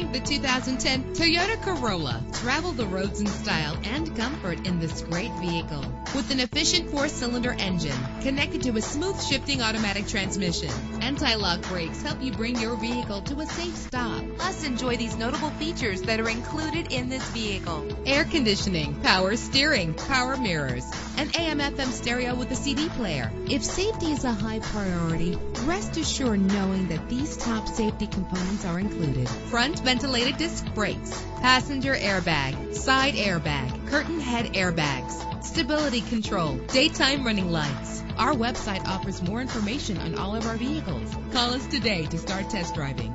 Introducing the 2010 Toyota Corolla. Travel the roads in style and comfort in this great vehicle. With an efficient 4-cylinder engine connected to a smooth shifting automatic transmission. Anti-lock brakes help you bring your vehicle to a safe stop. Plus, enjoy these notable features that are included in this vehicle: Air conditioning, power steering, power mirrors, an AM/FM stereo with a CD player. If safety is a high priority, rest assured knowing that these top safety components are included: front ventilated disc brakes, passenger airbag, side airbag, curtain head airbags, stability control, daytime running lights. Our website offers more information on all of our vehicles. Call us today to start test driving.